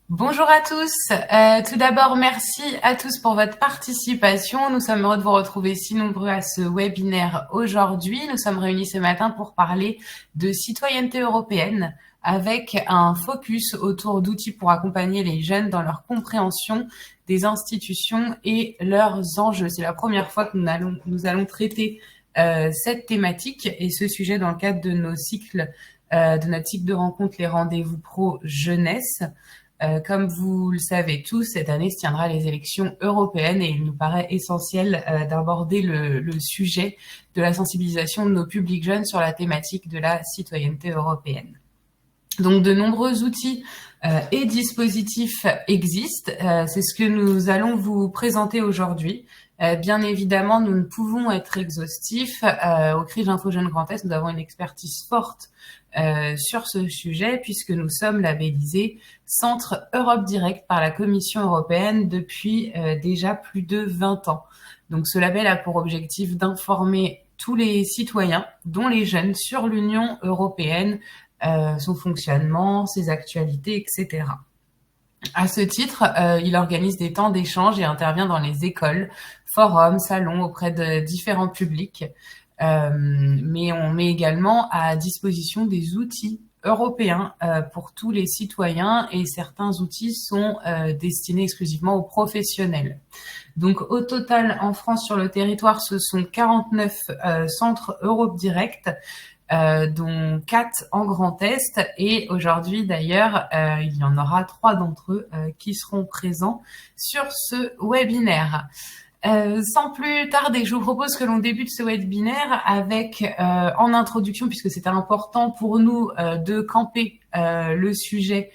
Bonjour à tous. Tout d'abord, merci à tous pour votre participation. Nous sommes heureux de vous retrouver si nombreux à ce webinaire aujourd'hui. Nous sommes réunis ce matin pour parler de citoyenneté européenne avec un focus autour d'outils pour accompagner les jeunes dans leur compréhension des institutions et leurs enjeux. C'est la première fois que nous allons traiter cette thématique et ce sujet dans le cadre de nos cycles, de notre cycle de rencontres, les rendez-vous pro jeunesse. Comme vous le savez tous, cette année se tiendra les élections européennes et il nous paraît essentiel d'aborder le sujet de la sensibilisation de nos publics jeunes sur la thématique de la citoyenneté européenne. Donc de nombreux outils et dispositifs existent. C'est ce que nous allons vous présenter aujourd'hui. Bien évidemment, nous ne pouvons être exhaustifs. Au CRIJ Info Jeunes Grand Est, nous avons une expertise forte sur ce sujet puisque nous sommes labellisés Centre Europe Direct par la Commission européenne depuis déjà plus de 20 ans. Donc ce label a pour objectif d'informer tous les citoyens, dont les jeunes, sur l'Union européenne, son fonctionnement, ses actualités, etc. À ce titre, il organise des temps d'échange et intervient dans les écoles, forums, salons auprès de différents publics. Mais on met également à disposition des outils européens pour tous les citoyens et certains outils sont destinés exclusivement aux professionnels. Donc au total, en France, sur le territoire, ce sont 49 centres Europe Direct, dont 4 en Grand Est. Et aujourd'hui, d'ailleurs, il y en aura 3 d'entre eux qui seront présents sur ce webinaire. Sans plus tarder, je vous propose que l'on débute ce webinaire avec, en introduction, puisque c'était important pour nous de camper le sujet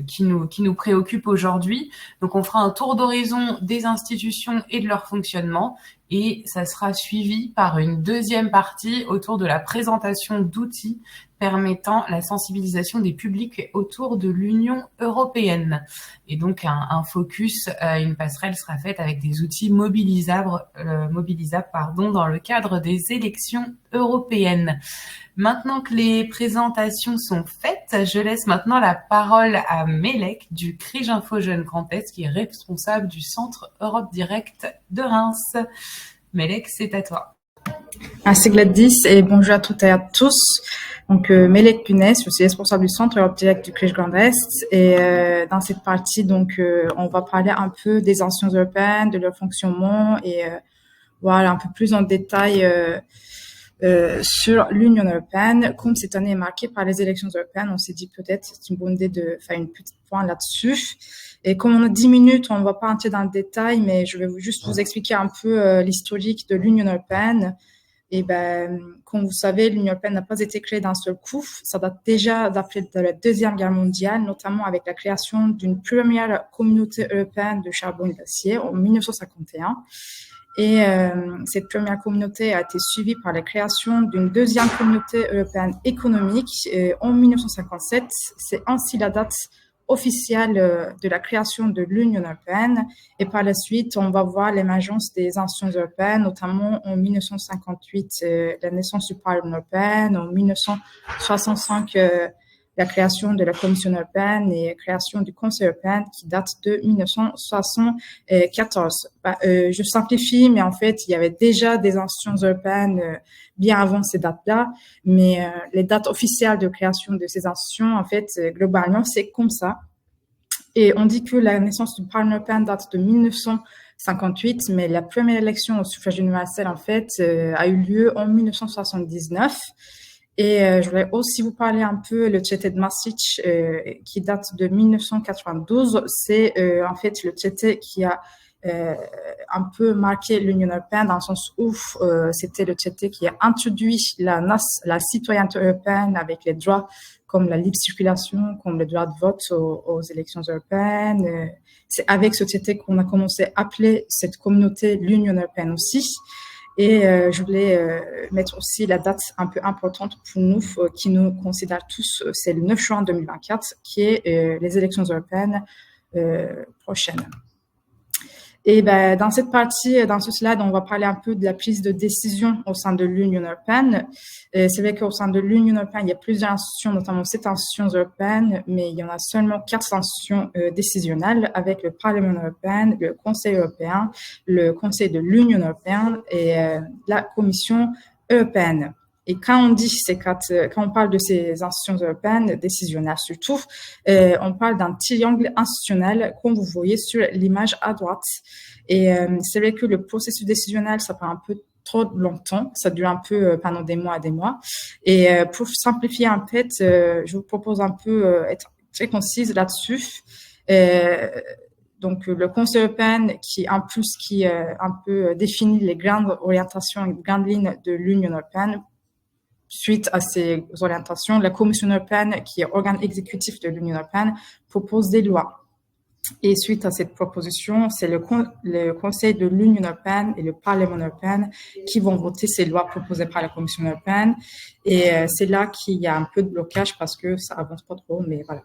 qui nous préoccupe aujourd'hui. Donc on fera un tour d'horizon des institutions et de leur fonctionnement et ça sera suivi par une deuxième partie autour de la présentation d'outils permettant la sensibilisation des publics autour de l'Union européenne. Et donc un focus, une passerelle sera faite avec des outils mobilisables dans le cadre des élections européennes. Maintenant que les présentations sont faites, je laisse maintenant la parole à Melek du CRIJ Info Jeunes Grand Est, qui est responsable du Centre Europe Direct de Reims. Melek, c'est à toi. Merci Gladys et bonjour à toutes et à tous. Donc Melek Punès, je suis responsable du Centre Europe Direct du CRIJ Grand Est et dans cette partie on va parler un peu des institutions européennes, de leur fonctionnement et voilà un peu plus en détail sur l'Union européenne. Comme cette année est marquée par les élections européennes, on s'est dit peut-être c'est une bonne idée de faire une petite point là-dessus. Et comme on a 10 minutes, on ne va pas entrer dans le détail, mais je vais juste vous expliquer un peu l'historique de l'Union européenne. Et comme vous savez, l'Union européenne n'a pas été créée d'un seul coup. Ça date déjà d'après la Deuxième Guerre mondiale, notamment avec la création d'une première communauté européenne de charbon et d'acier en 1951. Et cette première communauté a été suivie par la création d'une deuxième communauté européenne économique en 1957. C'est ainsi la date officielle de la création de l'Union européenne. Et par la suite, on va voir l'émergence des institutions européennes, notamment en 1958, la naissance du Parlement européen, en 1965, la création de la Commission européenne et la création du Conseil européen qui date de 1974. Je simplifie, mais en fait, il y avait déjà des institutions européennes bien avant ces dates-là, mais les dates officielles de création de ces institutions, en fait, globalement, c'est comme ça. Et on dit que la naissance du Parlement européen date de 1958, mais la première élection au suffrage universel, en fait, a eu lieu en 1979. Et je voulais aussi vous parler un peu le traité de Maastricht qui date de 1992. C'est en fait le traité qui a un peu marqué l'Union européenne dans le sens où c'était le traité qui a introduit la citoyenneté européenne avec les droits comme la libre circulation, comme le droit de vote aux élections européennes. C'est avec ce traité qu'on a commencé à appeler cette communauté l'Union européenne aussi. Et je voulais mettre aussi la date un peu importante pour nous, qui nous considère tous, c'est le 9 juin 2024, qui est les élections européennes prochaines. Et ben, dans cette partie, dans ce slide, on va parler un peu de la prise de décision au sein de l'Union européenne. C'est vrai qu'au sein de l'Union européenne, il y a plusieurs institutions, notamment 7 institutions européennes, mais il y en a seulement 4 institutions décisionnelles avec le Parlement européen, le Conseil européen, le Conseil de l'Union européenne et la Commission européenne. Et quand on dit quand on parle de ces institutions européennes décisionnelles surtout, on parle d'un triangle institutionnel comme vous voyez sur l'image à droite. Et c'est vrai que le processus décisionnel, ça prend un peu trop longtemps, ça dure un peu pendant des mois et des mois. Et pour simplifier en fait, je vous propose un peu être très concise là-dessus. Donc le Conseil européen qui un peu définit les grandes orientations, les grandes lignes de l'Union européenne. Suite à ces orientations, la Commission européenne, qui est organe exécutif de l'Union européenne, propose des lois. Et suite à cette proposition, c'est le Conseil de l'Union européenne et le Parlement européen qui vont voter ces lois proposées par la Commission européenne. Et c'est là qu'il y a un peu de blocage parce que ça avance pas trop, mais voilà.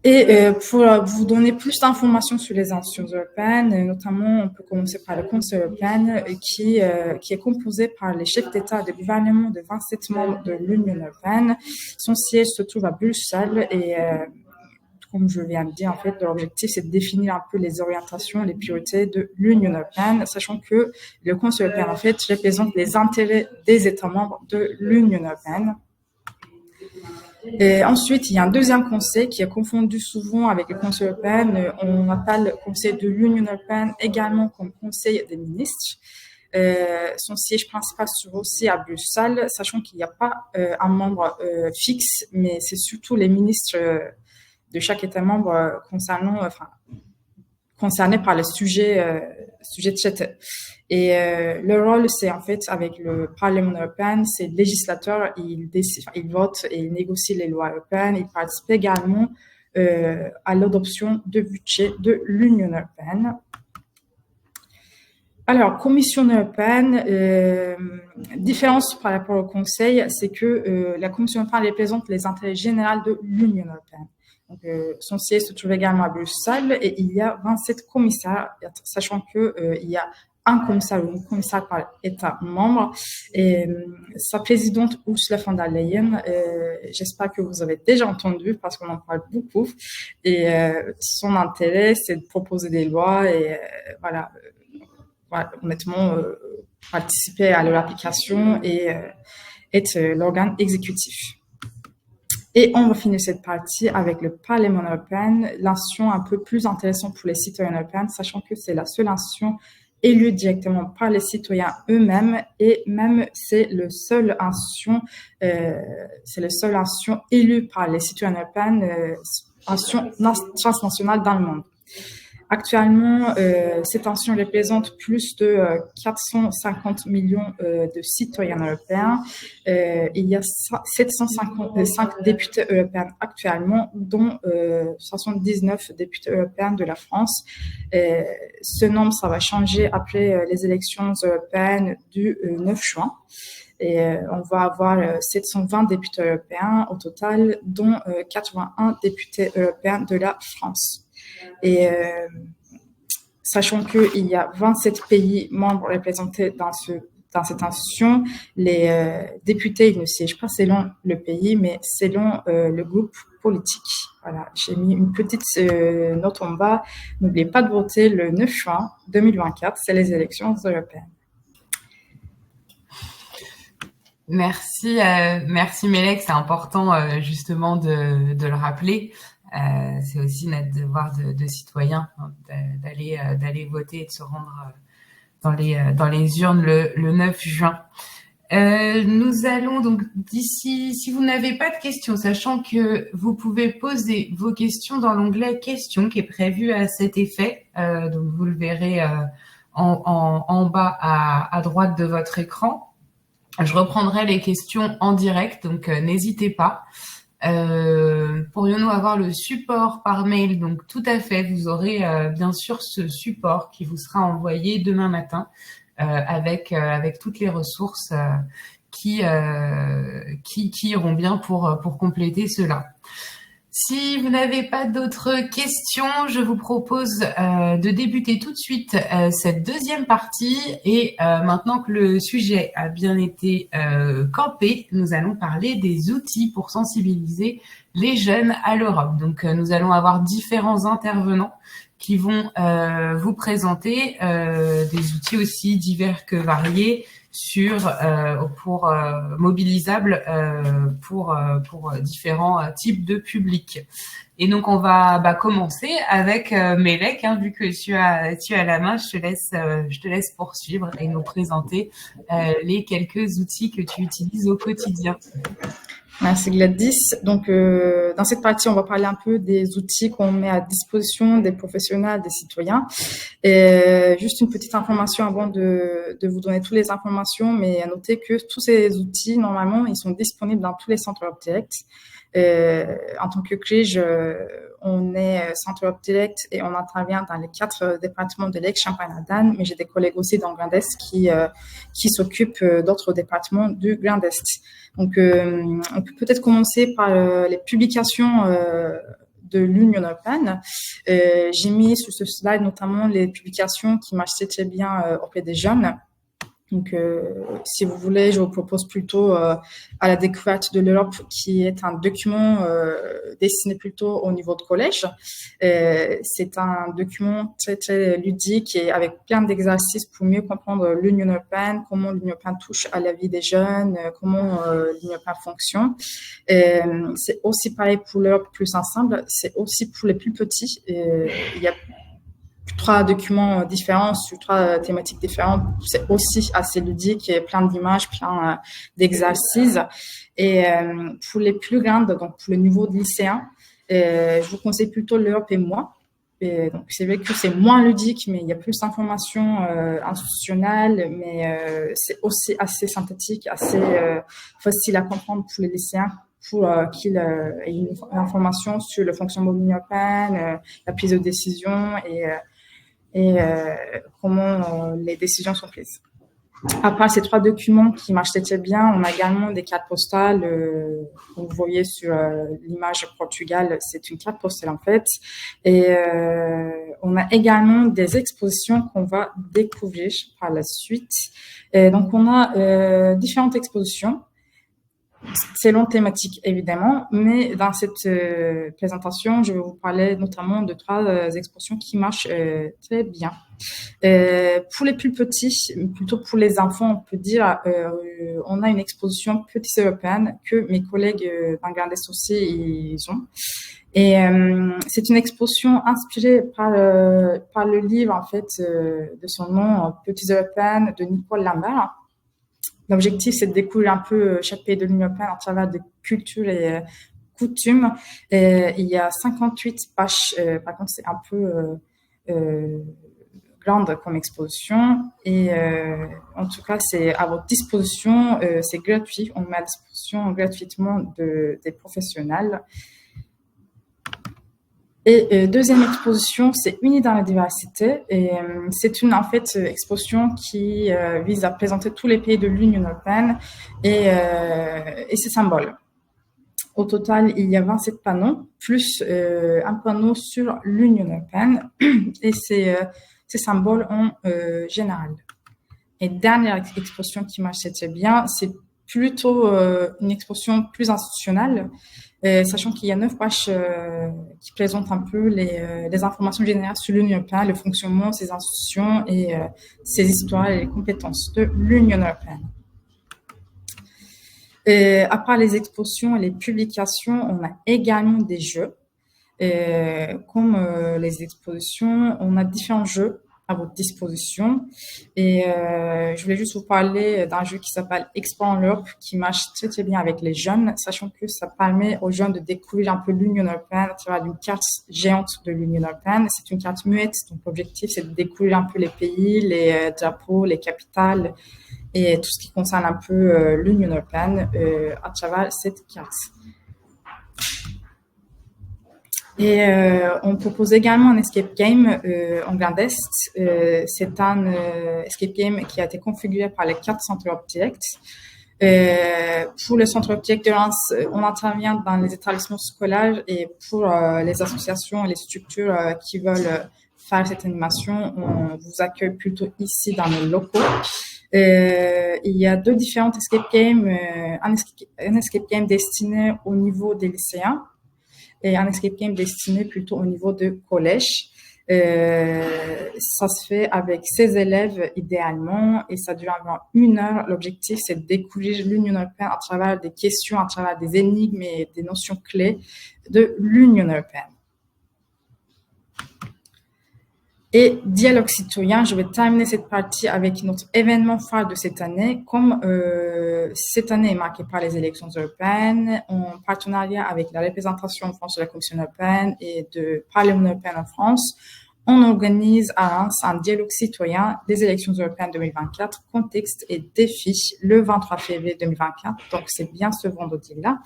Et pour vous donner plus d'informations sur les institutions européennes, notamment, on peut commencer par le Conseil européen qui est composé par les chefs d'État et de gouvernement de 27 membres de l'Union européenne. Son siège se trouve à Bruxelles et comme je viens de dire, en fait, l'objectif, c'est de définir un peu les orientations, les priorités de l'Union européenne, sachant que le Conseil européen, en fait, représente les intérêts des États membres de l'Union européenne. Et ensuite, il y a un deuxième conseil qui est confondu souvent avec le Conseil européen. On appelle le Conseil de l'Union européenne également comme Conseil des ministres. Son siège principal se trouve aussi à Bruxelles, sachant qu'il n'y a pas un membre fixe, mais c'est surtout les ministres de chaque État membre concernés par le sujet de traité. Et le rôle, c'est en fait avec le Parlement européen, c'est le législateur, il vote et il négocie les lois européennes. Il participe également à l'adoption de budget de l'Union européenne. Alors, Commission européenne, différence par rapport au Conseil, c'est que la Commission européenne représente les intérêts généraux de l'Union européenne. Donc, son siège se trouve également à Bruxelles et il y a 27 commissaires, sachant qu'il y a un commissaire ou une commissaire par État membre. Et sa présidente Ursula von der Leyen, j'espère que vous avez déjà entendu parce qu'on en parle beaucoup. Et son intérêt, c'est de proposer des lois et voilà, honnêtement, participer à leur application et être l'organe exécutif. Et on va finir cette partie avec le Parlement européen, l'institution un peu plus intéressante pour les citoyens européens, sachant que c'est la seule institution élue directement par les citoyens eux-mêmes et même c'est le seul institution élue par les citoyens européens, institution transnationale dans le monde. Actuellement, cette institution représente plus de 450 millions de citoyens européens. Il y a 755 députés européens actuellement, dont 79 députés européens de la France. Ce nombre, ça va changer après les élections européennes du 9 juin. Et on va avoir 720 députés européens au total, dont 81 députés européens de la France. Et sachant qu'il y a 27 pays membres représentés dans cette institution, les députés ils ne siègent pas selon le pays, mais selon le groupe politique. Voilà, j'ai mis une petite note en bas. N'oubliez pas de voter le 9 juin 2024, c'est les élections européennes. Merci Mélek, c'est important justement de le rappeler. C'est aussi notre devoir de citoyen d'aller voter et de se rendre dans les urnes le 9 juin. Nous allons donc d'ici, si vous n'avez pas de questions, sachant que vous pouvez poser vos questions dans l'onglet questions qui est prévu à cet effet, donc vous le verrez en bas à droite de votre écran. Je reprendrai les questions en direct, donc n'hésitez pas. Pourrions-nous avoir le support par mail? Donc tout à fait, vous aurez bien sûr ce support qui vous sera envoyé demain matin avec toutes les ressources qui iront bien pour compléter cela. Si vous n'avez pas d'autres questions, je vous propose de débuter tout de suite cette deuxième partie. Et maintenant que le sujet a bien été campé, nous allons parler des outils pour sensibiliser les jeunes à l'Europe. Donc, nous allons avoir différents intervenants qui vont vous présenter des outils aussi divers que variés pour mobilisables pour différents types de publics. Et donc on va commencer avec Melek, hein, vu que tu as la main, je te laisse poursuivre et nous présenter les quelques outils que tu utilises au quotidien. Merci Gladys. Donc, dans cette partie, on va parler un peu des outils qu'on met à disposition des professionnels, des citoyens. Et juste une petite information avant de vous donner toutes les informations, mais à noter que tous ces outils, normalement, ils sont disponibles dans tous les centres Europe Direct. En tant que CRIJ, on est centre Europe Direct et on intervient dans les 4 départements de l'Aix, Champagne-Ardenne, mais j'ai des collègues aussi dans le Grand Est qui s'occupent d'autres départements du Grand Est. Donc, on peut peut-être commencer par les publications de l'Union européenne. J'ai mis sur ce slide notamment les publications qui marchaient très bien auprès des jeunes. Donc, si vous voulez, je vous propose plutôt à la découverte de l'Europe, qui est un document destiné plutôt au niveau de collège. C'est un document très, très ludique et avec plein d'exercices pour mieux comprendre l'Union européenne, comment l'Union européenne touche à la vie des jeunes, comment l'Union européenne fonctionne. C'est aussi pareil pour l'Europe plus ensemble, c'est aussi pour les plus petits. Il y a 3 documents différents sur 3 thématiques différentes. C'est aussi assez ludique, et plein d'images, plein d'exercices. Et pour les plus grandes, donc pour le niveau de lycéen, je vous conseille plutôt l'Europe et moi. Et donc c'est vrai que c'est moins ludique, mais il y a plus d'informations institutionnelles, mais c'est aussi assez synthétique, assez facile à comprendre pour les lycéens, pour qu'ils aient une information sur le fonctionnement de l'Union européenne, la prise de décision et comment les décisions sont prises. À part ces 3 documents qui marchent très bien, on a également des cartes postales. Vous voyez sur l'image Portugal, c'est une carte postale en fait. Et on a également des expositions qu'on va découvrir par la suite. Et donc on a différentes expositions. Selon thématique, évidemment, mais dans cette présentation, je vais vous parler notamment de 3 expositions qui marchent très bien. Pour les plus petits, plutôt pour les enfants, on peut dire, on a une exposition Petites Européennes que mes collègues dans Grand Est aussi, ils ont. Et c'est une exposition inspirée par le livre, en fait, de son nom, Petites Européennes, de Nicole Lambert. L'objectif, c'est de découvrir un peu chaque pays de l'Union européenne à travers des cultures et coutumes. Il y a 58 pages. Par contre, c'est un peu grande comme exposition. Et en tout cas, c'est à votre disposition. C'est gratuit. On met à disposition gratuitement des professionnels. Et deuxième exposition, c'est Unis dans la diversité. Et c'est une exposition qui vise à présenter tous les pays de l'Union européenne et ses symboles. Au total, il y a 27 panneaux, plus un panneau sur l'Union européenne et ces symboles en général. Et dernière exposition qui marche très bien, c'est plutôt une exposition plus institutionnelle. Sachant qu'il y a 9 pages qui présentent un peu les informations générales sur l'Union européenne, le fonctionnement, ses institutions et ses histoires et les compétences de l'Union européenne. À part les expositions et les publications, on a également des jeux. Comme les expositions, on a différents jeux à votre disposition. Et je voulais juste vous parler d'un jeu qui s'appelle Explore l'Europe, qui marche très très bien avec les jeunes, sachant que ça permet aux jeunes de découvrir un peu l'Union européenne à travers une carte géante de l'Union européenne. C'est une carte muette, donc l'objectif c'est de découvrir un peu les pays, les drapeaux, les capitales et tout ce qui concerne un peu l'Union européenne à travers cette carte. Et on propose également un escape game en Grand Est. C'est un escape game qui a été configuré par les 4 centres Europe Direct. Pour le centre optique de Reims, on intervient dans les établissements scolaires et pour les associations et les structures qui veulent faire cette animation, on vous accueille plutôt ici dans nos locaux. Il y a deux différentes escape games, un escape game destiné au niveau des lycéens et un escape game destiné plutôt au niveau de collège. Ça se fait avec 16 élèves idéalement et ça dure environ 1 heure. L'objectif, c'est de découvrir l'Union européenne à travers des questions, à travers des énigmes et des notions clés de l'Union européenne. Et dialogue citoyen, je vais terminer cette partie avec notre événement phare de cette année. Comme cette année est marquée par les élections européennes, en partenariat avec la représentation en France de la Commission européenne et de Parlement européen en France, on organise à Reims un dialogue citoyen des élections européennes 2024, contexte et défis, le 23 février 2024. Donc, c'est bien ce vendredi-là,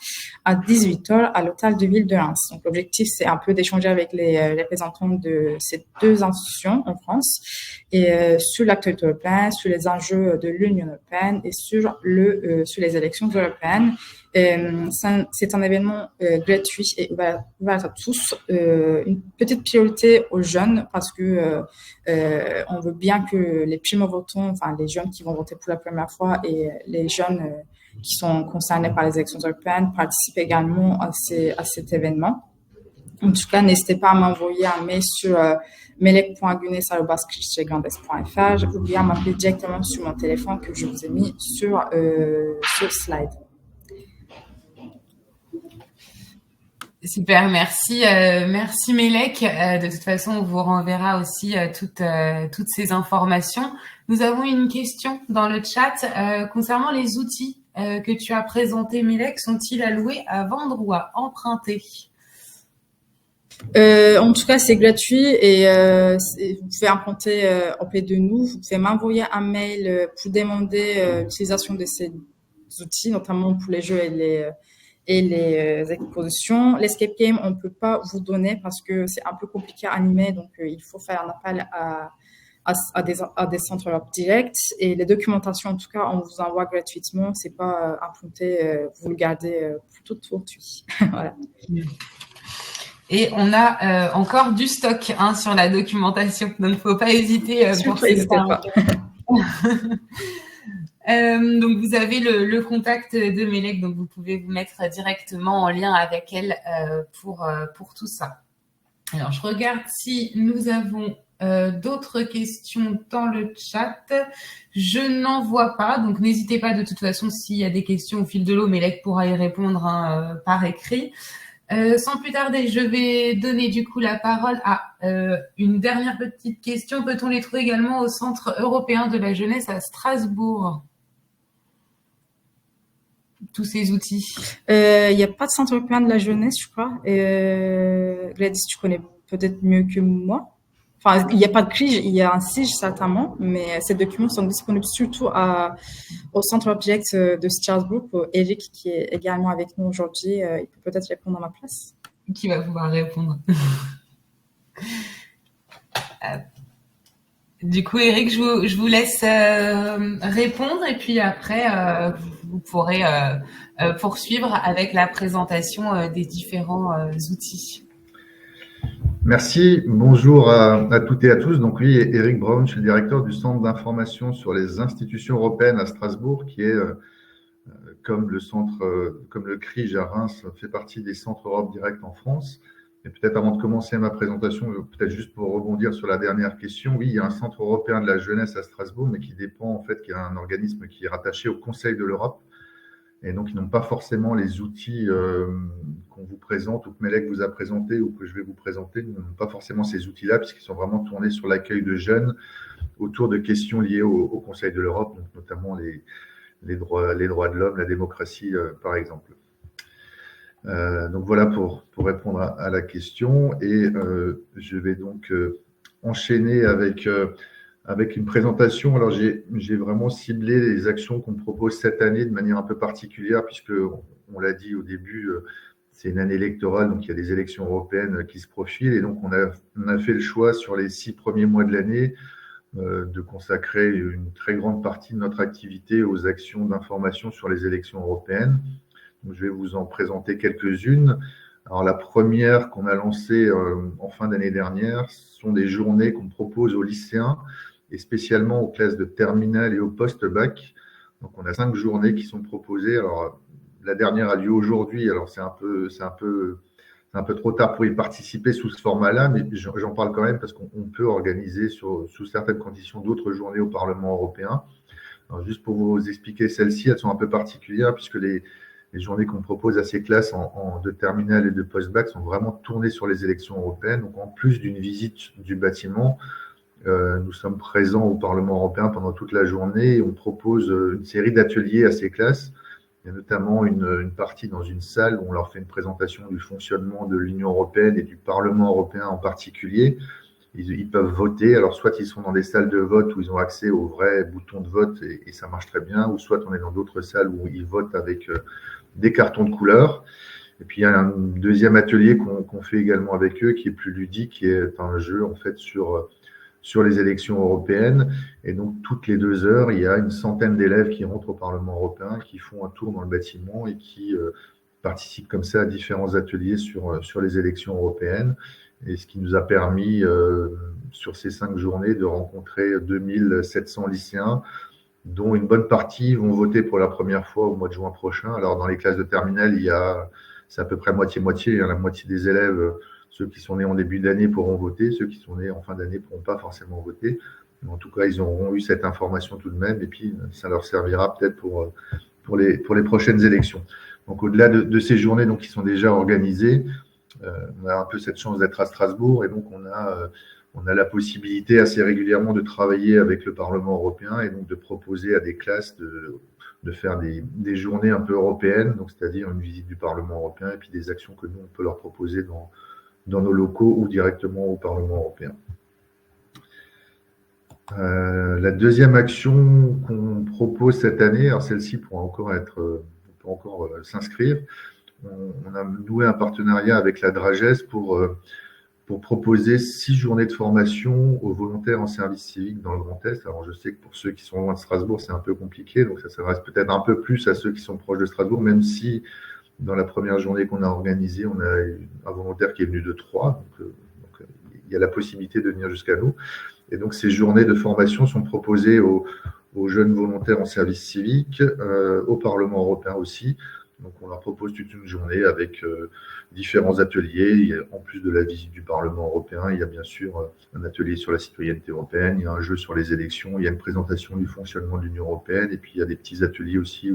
à 18h, à l'hôtel de ville de Reims. Donc, l'objectif, c'est un peu d'échanger avec les représentants de ces deux institutions en France et sur l'actualité européenne, sur les enjeux de l'Union européenne et sur les élections européennes. C'est un événement gratuit et ouvert à tous. Une petite priorité aux jeunes parce que on veut bien que les primo-votants, enfin les jeunes qui vont voter pour la première fois et les jeunes qui sont concernés par les élections européennes participent également à cet événement. En tout cas, n'hésitez pas à m'envoyer un mail sur melek.gunes@christiangrandes.fr ou bien m'appeler directement sur mon téléphone que je vous ai mis sur slide. Super, merci, merci Melek. De toute façon, on vous renverra aussi toutes ces informations. Nous avons une question dans le chat concernant les outils que tu as présentés, Melek. Sont-ils à louer, à vendre ou à emprunter? En tout cas, c'est gratuit et vous pouvez emprunter auprès de nous. Vous pouvez m'envoyer un mail pour demander l'utilisation de ces outils, notamment pour les jeux et les expositions. L'escape game, on ne peut pas vous donner parce que c'est un peu compliqué à animer, donc il faut faire un appel à des centres Europe Direct. Et les documentations, en tout cas, on vous envoie gratuitement. C'est pas emprunté, vous le gardez pour toute votre vie. Voilà. Et on a encore du stock sur la documentation, donc il ne faut pas hésiter pour ces pas. Donc vous avez le contact de Melek, donc vous pouvez vous mettre directement en lien avec elle pour tout ça. Alors je regarde si nous avons d'autres questions dans le chat. Je n'en vois pas, donc n'hésitez pas de toute façon s'il y a des questions au fil de l'eau, Melek pourra y répondre par écrit. Sans plus tarder, je vais donner du coup la parole à une dernière petite question. Peut-on les trouver également au Centre européen de la jeunesse à Strasbourg, tous ces outils? Il n'y a pas de Centre européen de la jeunesse, je crois. Gladys, tu connais peut-être mieux que moi. Enfin, il n'y a pas de CRIJ, il y a un SIG certainement, mais ces documents sont disponibles surtout au Centre Object de Strasbourg pour Eric qui est également avec nous aujourd'hui. Il peut peut-être répondre à ma place. Qui va pouvoir répondre. Du coup, Eric, je vous laisse répondre et puis après, vous pourrez poursuivre avec la présentation des différents outils. Merci, bonjour à toutes et à tous. Donc oui, Eric Braun, je suis le directeur du Centre d'information sur les institutions européennes à Strasbourg, qui est, comme le CRIJ à Reims, fait partie des centres Europe Direct en France. Et peut-être avant de commencer ma présentation, peut-être juste pour rebondir sur la dernière question, oui, il y a un Centre européen de la jeunesse à Strasbourg, mais qui dépend en fait, qui est un organisme qui est rattaché au Conseil de l'Europe. Et donc, ils n'ont pas forcément les outils qu'on vous présente ou que Melek vous a présenté ou que je vais vous présenter. Ils n'ont pas forcément ces outils-là puisqu'ils sont vraiment tournés sur l'accueil de jeunes autour de questions liées au Conseil de l'Europe, donc notamment les droits de l'homme, la démocratie, par exemple. Donc voilà pour répondre à la question. Et je vais donc enchaîner avec une présentation. Alors, j'ai vraiment ciblé les actions qu'on propose cette année de manière un peu particulière, puisque on l'a dit au début, c'est une année électorale, donc il y a des élections européennes qui se profilent. Et donc, on a fait le choix sur les 6 premiers mois de l'année de consacrer une très grande partie de notre activité aux actions d'information sur les élections européennes. Donc, je vais vous en présenter quelques-unes. Alors, la première qu'on a lancée en fin d'année dernière, ce sont des journées qu'on propose aux lycéens et spécialement aux classes de terminale et au post-bac. Donc, on a 5 journées qui sont proposées. Alors, la dernière a lieu aujourd'hui. Alors, c'est un peu trop tard pour y participer sous ce format-là, mais j'en parle quand même parce qu'on peut organiser sous certaines conditions d'autres journées au Parlement européen. Alors, juste pour vous expliquer celles-ci, elles sont un peu particulières puisque les journées qu'on propose à ces classes de terminale et de post-bac sont vraiment tournées sur les élections européennes. Donc, en plus d'une visite du bâtiment, nous sommes présents au Parlement européen pendant toute la journée et on propose une série d'ateliers à ces classes. Il y a notamment une partie dans une salle où on leur fait une présentation du fonctionnement de l'Union européenne et du Parlement européen en particulier. Ils peuvent voter. Alors, soit ils sont dans des salles de vote où ils ont accès aux vrais boutons de vote et ça marche très bien, ou soit on est dans d'autres salles où ils votent avec des cartons de couleur. Et puis, il y a un deuxième atelier qu'on fait également avec eux qui est plus ludique, qui est un jeu en fait sur les élections européennes. Et donc, toutes les 2 heures, il y a une centaine d'élèves qui rentrent au Parlement européen, qui font un tour dans le bâtiment et qui participent comme ça à différents ateliers sur les élections européennes. Et ce qui nous a permis, sur ces 5 journées, de rencontrer 2700 lycéens, dont une bonne partie vont voter pour la première fois au mois de juin prochain. Alors, dans les classes de terminale, c'est à peu près moitié-moitié. La moitié des élèves, ceux qui sont nés en début d'année pourront voter, ceux qui sont nés en fin d'année ne pourront pas forcément voter. Mais en tout cas, ils auront eu cette information tout de même et puis ça leur servira peut-être pour les prochaines élections. Donc, au-delà de ces journées qui sont déjà organisées, on a un peu cette chance d'être à Strasbourg et donc on a la possibilité assez régulièrement de travailler avec le Parlement européen et donc de proposer à des classes de faire des journées un peu européennes, donc c'est-à-dire une visite du Parlement européen et puis des actions que nous, on peut leur proposer dans nos locaux ou directement au Parlement européen. La deuxième action qu'on propose cette année, alors celle-ci pourra encore s'inscrire. On a noué un partenariat avec la Drages pour proposer 6 journées de formation aux volontaires en service civique dans le Grand Est. Alors, je sais que pour ceux qui sont loin de Strasbourg, c'est un peu compliqué, donc ça s'adresse peut-être un peu plus à ceux qui sont proches de Strasbourg, même si dans la première journée qu'on a organisée, on a un volontaire qui est venu de Troyes, donc il y a la possibilité de venir jusqu'à nous. Et donc, ces journées de formation sont proposées aux jeunes volontaires en service civique, au Parlement européen aussi. Donc, on leur propose toute une journée avec différents ateliers. En plus de la visite du Parlement européen, il y a bien sûr un atelier sur la citoyenneté européenne, il y a un jeu sur les élections, il y a une présentation du fonctionnement de l'Union européenne, et puis il y a des petits ateliers aussi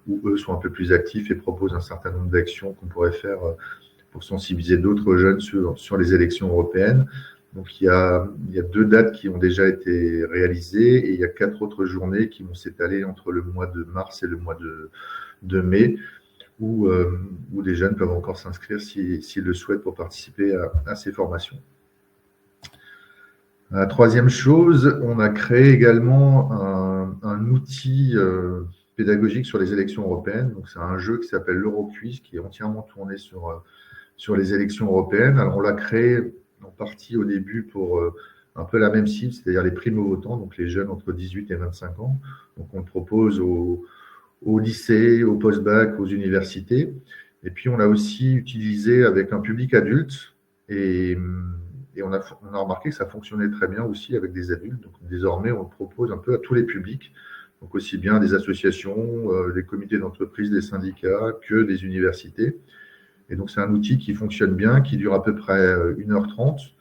où eux sont un peu plus actifs et proposent un certain nombre d'actions qu'on pourrait faire pour sensibiliser d'autres jeunes sur les élections européennes. Donc, il y a 2 dates qui ont déjà été réalisées et il y a 4 autres journées qui vont s'étaler entre le mois de mars et le mois de mai, où les jeunes peuvent encore s'inscrire s'ils le souhaitent pour participer à ces formations. La troisième chose, on a créé également un outil pédagogique sur les élections européennes. Donc, c'est un jeu qui s'appelle l'Euroquiz, qui est entièrement tourné sur les élections européennes. Alors, on l'a créé en partie au début pour un peu la même cible, c'est-à-dire les primo-votants, donc les jeunes entre 18 et 25 ans. Donc, on le propose au lycée, au post-bac, aux universités. Et puis, on l'a aussi utilisé avec un public adulte et on a remarqué que ça fonctionnait très bien aussi avec des adultes. Donc, désormais, on le propose un peu à tous les publics, donc aussi bien des associations, des comités d'entreprise, des syndicats que des universités. Et donc, c'est un outil qui fonctionne bien, qui dure à peu près 1h30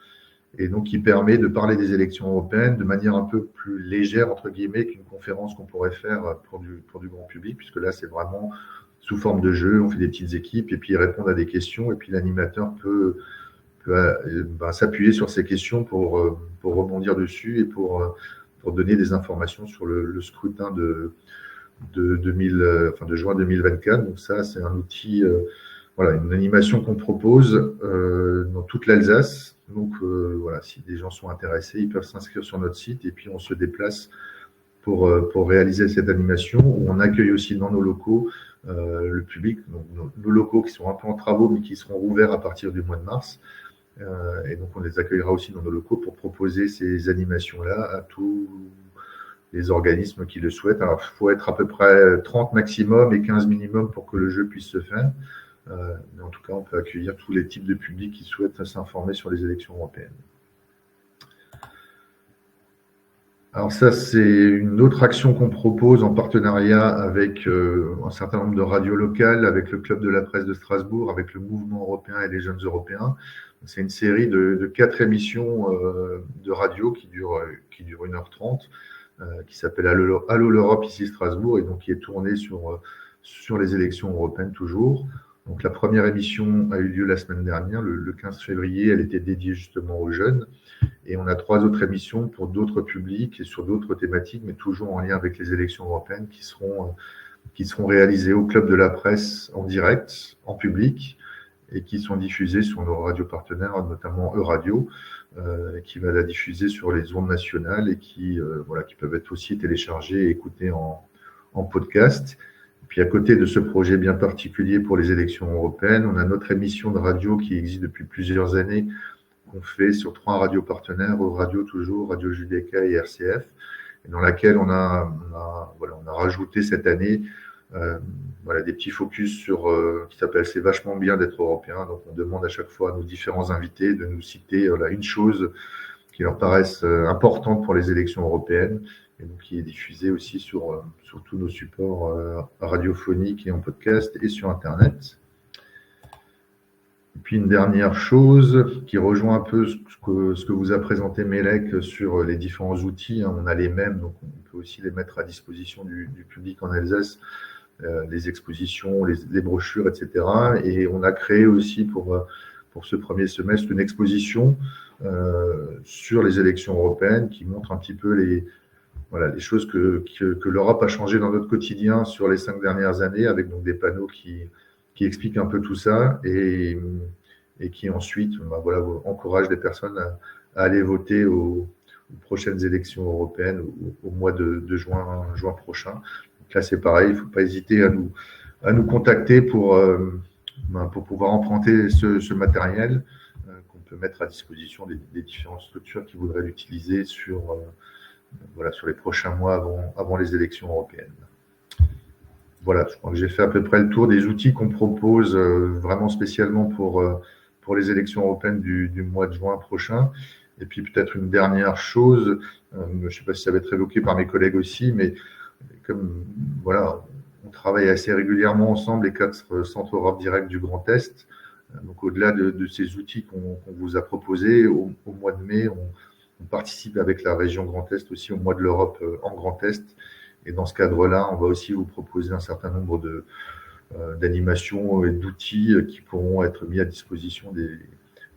et donc qui permet de parler des élections européennes de manière un peu plus légère, entre guillemets, qu'une conférence qu'on pourrait faire pour du grand public, puisque là, c'est vraiment sous forme de jeu, on fait des petites équipes et puis ils répondent à des questions et puis l'animateur peut s'appuyer sur ces questions pour rebondir dessus et pour donner des informations sur le scrutin de juin 2024. Donc ça, c'est un outil, une animation qu'on propose dans toute l'Alsace. Donc si des gens sont intéressés, ils peuvent s'inscrire sur notre site et puis on se déplace pour réaliser cette animation. On accueille aussi dans nos locaux le public, donc nos locaux qui sont un peu en travaux mais qui seront ouverts à partir du mois de mars. Et donc, on les accueillera aussi dans nos locaux pour proposer ces animations-là à tous les organismes qui le souhaitent. Alors, il faut être à peu près 30 maximum et 15 minimum pour que le jeu puisse se faire. Mais en tout cas, on peut accueillir tous les types de publics qui souhaitent s'informer sur les élections européennes. Alors ça, c'est une autre action qu'on propose en partenariat avec un certain nombre de radios locales, avec le Club de la presse de Strasbourg, avec le Mouvement européen et les jeunes européens. C'est une série de 4 émissions de radio qui durent 1h30, qui s'appelle Allô l'Europe ici Strasbourg, et donc qui est tournée sur les élections européennes toujours. Donc la première émission a eu lieu la semaine dernière, le 15 février, elle était dédiée justement aux jeunes. Et on a 3 autres émissions pour d'autres publics et sur d'autres thématiques, mais toujours en lien avec les élections européennes qui seront réalisées au Club de la presse en direct, en public, et qui sont diffusées sur nos radios partenaires, notamment Euradio, qui va la diffuser sur les ondes nationales et qui peuvent être aussi téléchargées et écoutées en podcast. Puis à côté de ce projet bien particulier pour les élections européennes, on a notre émission de radio qui existe depuis plusieurs années, qu'on fait sur 3 radios partenaires, Radio toujours, Radio Judaica et RCF, et dans laquelle on a rajouté cette année des petits focus sur qui s'appelle C'est vachement bien d'être européen. Donc on demande à chaque fois à nos différents invités de nous citer une chose qui leur paraisse importante pour les élections européennes, et donc qui est diffusée aussi sur tous nos supports radiophoniques et en podcast et sur Internet. Et puis une dernière chose qui rejoint un peu ce que vous a présenté Melek sur les différents outils. On a les mêmes, donc on peut aussi les mettre à disposition du public en Alsace, les expositions, les brochures, etc. Et on a créé aussi pour ce premier semestre une exposition sur les élections européennes qui montre un petit peu les choses que l'Europe a changé dans notre quotidien sur les 5 dernières années, avec donc des panneaux qui expliquent un peu tout ça et qui ensuite encouragent les personnes à aller voter aux prochaines élections européennes au mois de juin prochain. Donc là, c'est pareil, il ne faut pas hésiter à nous contacter pour pouvoir emprunter ce matériel qu'on peut mettre à disposition des différentes structures qui voudraient l'utiliser sur les prochains mois avant les élections européennes. Voilà, je crois que j'ai fait à peu près le tour des outils qu'on propose vraiment spécialement pour les élections européennes du mois de juin prochain. Et puis peut-être une dernière chose, je ne sais pas si ça va être évoqué par mes collègues aussi, mais comme on travaille assez régulièrement ensemble, les 4 centres Europe Direct du Grand Est. Donc au-delà de ces outils qu'on vous a proposés, au mois de mai, on participe avec la région Grand Est aussi au mois de l'Europe en Grand Est. Et dans ce cadre-là, on va aussi vous proposer un certain nombre d'animations et d'outils qui pourront être mis à disposition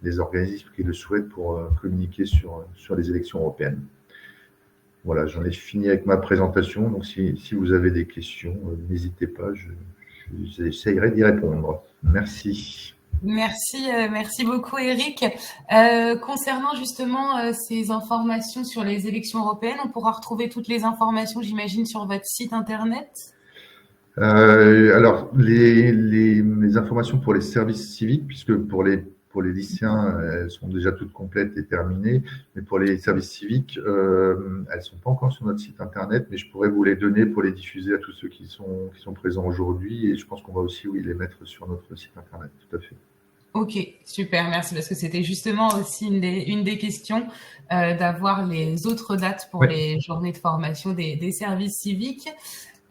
des organismes qui le souhaitent pour communiquer sur les élections européennes. Voilà, j'en ai fini avec ma présentation. Donc, si vous avez des questions, n'hésitez pas, j'essayerai d'y répondre. Merci. Merci beaucoup Eric. Concernant justement ces informations sur les élections européennes, on pourra retrouver toutes les informations, j'imagine, sur votre site internet. Alors, les informations pour les services civiques, puisque pour les lycéens, elles sont déjà toutes complètes et terminées, mais pour les services civiques, elles ne sont pas encore sur notre site internet, mais je pourrais vous les donner pour les diffuser à tous ceux qui sont présents aujourd'hui, et je pense qu'on va aussi les mettre sur notre site internet, tout à fait. Ok, super, merci, parce que c'était justement aussi une des questions d'avoir les autres dates pour les journées de formation des services civiques.